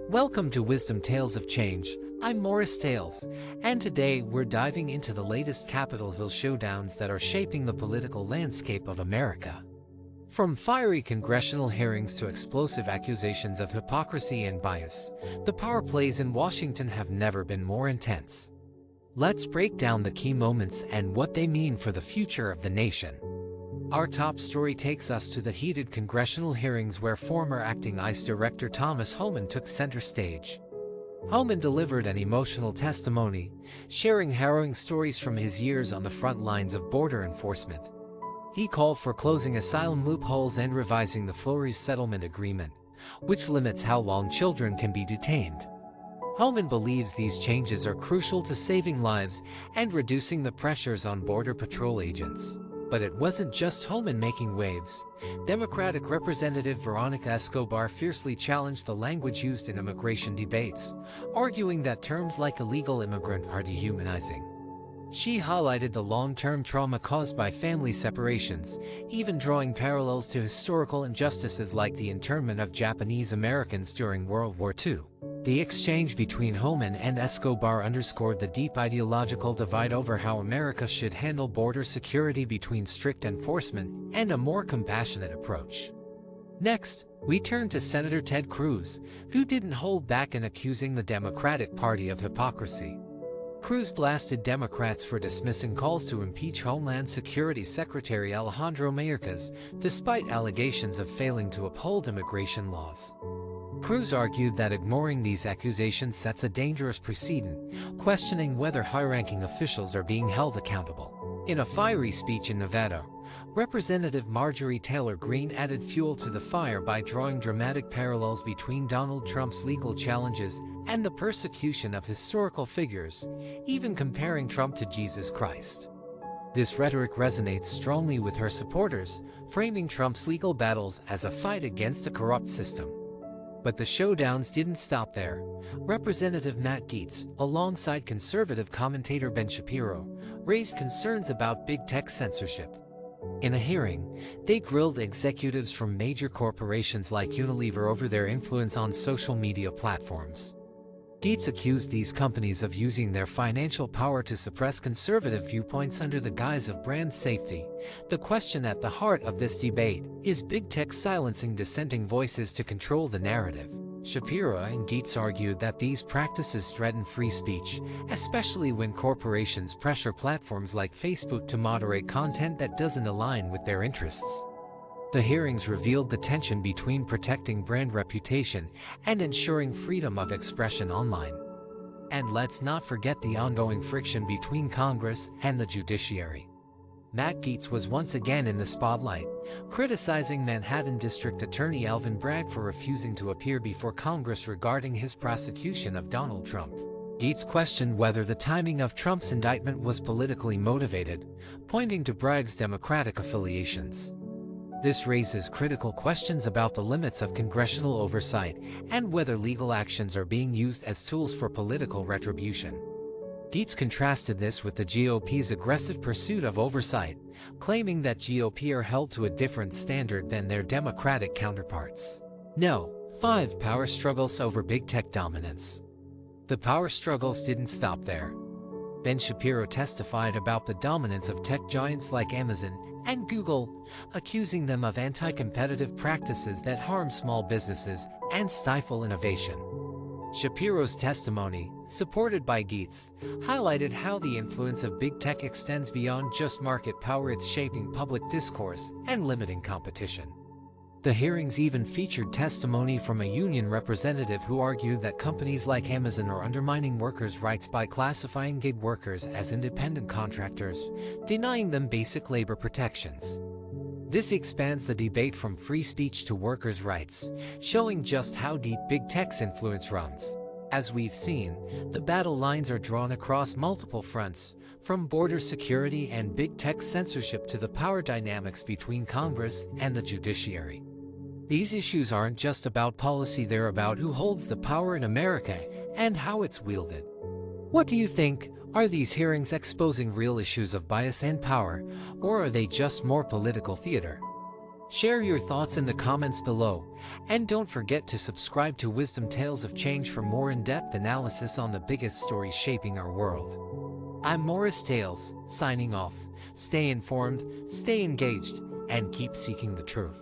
Welcome to Wisdom Tales of Change. I'm Morris Tales, and today we're diving into the latest Capitol Hill showdowns that are shaping the political landscape of America. From fiery congressional hearings to explosive accusations of hypocrisy and bias, the power plays in Washington have never been more intense. Let's break down the key moments and what they mean for the future of the nation. Our top story takes us to the heated congressional hearings where former acting ICE Director Thomas Homan took center stage. Homan delivered an emotional testimony, sharing harrowing stories from his years on the front lines of border enforcement. He called for closing asylum loopholes and revising the Flores Settlement Agreement, which limits how long children can be detained. Homan believes these changes are crucial to saving lives and reducing the pressures on Border Patrol agents. But it wasn't just Homan making waves. Democratic Representative Veronica Escobar fiercely challenged the language used in immigration debates, arguing that terms like illegal immigrant are dehumanizing. She highlighted the long-term trauma caused by family separations, even drawing parallels to historical injustices like the internment of Japanese Americans during World War II. The exchange between Homan and Escobar underscored the deep ideological divide over how America should handle border security between strict enforcement and a more compassionate approach. Next, we turn to Senator Ted Cruz, who didn't hold back in accusing the Democratic Party of hypocrisy. Cruz blasted Democrats for dismissing calls to impeach Homeland Security Secretary Alejandro Mayorkas, despite allegations of failing to uphold immigration laws. Cruz argued that ignoring these accusations sets a dangerous precedent, questioning whether high-ranking officials are being held accountable. In a fiery speech in Nevada, Representative Marjorie Taylor Greene added fuel to the fire by drawing dramatic parallels between Donald Trump's legal challenges and the persecution of historical figures, even comparing Trump to Jesus Christ. This rhetoric resonates strongly with her supporters, framing Trump's legal battles as a fight against a corrupt system. But the showdowns didn't stop there. Representative Matt Gaetz, alongside conservative commentator Ben Shapiro, raised concerns about big tech censorship. In a hearing, they grilled executives from major corporations like Unilever over their influence on social media platforms. Gaetz accused these companies of using their financial power to suppress conservative viewpoints under the guise of brand safety. The question at the heart of this debate is big tech silencing dissenting voices to control the narrative. Shapiro and Gaetz argued that these practices threaten free speech, especially when corporations pressure platforms like Facebook to moderate content that doesn't align with their interests. The hearings revealed the tension between protecting brand reputation and ensuring freedom of expression online. And let's not forget the ongoing friction between Congress and the judiciary. Matt Gaetz was once again in the spotlight, criticizing Manhattan District Attorney Alvin Bragg for refusing to appear before Congress regarding his prosecution of Donald Trump. Gaetz questioned whether the timing of Trump's indictment was politically motivated, pointing to Bragg's Democratic affiliations. This raises critical questions about the limits of congressional oversight and whether legal actions are being used as tools for political retribution. Gaetz contrasted this with the GOP's aggressive pursuit of oversight, claiming that GOP are held to a different standard than their Democratic counterparts. No. 5. Power struggles over big tech dominance. The power struggles didn't stop there. Ben Shapiro testified about the dominance of tech giants like Amazon and Google, accusing them of anti-competitive practices that harm small businesses and stifle innovation. Shapiro's testimony, supported by Gaetz, highlighted how the influence of big tech extends beyond just market power. It's shaping public discourse and limiting competition. The hearings even featured testimony from a union representative who argued that companies like Amazon are undermining workers' rights by classifying gig workers as independent contractors, denying them basic labor protections. This expands the debate from free speech to workers' rights, showing just how deep big tech's influence runs. As we've seen, the battle lines are drawn across multiple fronts, from border security and big tech censorship to the power dynamics between Congress and the judiciary. These issues aren't just about policy, they're about who holds the power in America and how it's wielded. What do you think? Are these hearings exposing real issues of bias and power, or are they just more political theater? Share your thoughts in the comments below, and don't forget to subscribe to Wisdom Tales of Change for more in-depth analysis on the biggest stories shaping our world. I'm Morris Tales, signing off. Stay informed, stay engaged, and keep seeking the truth.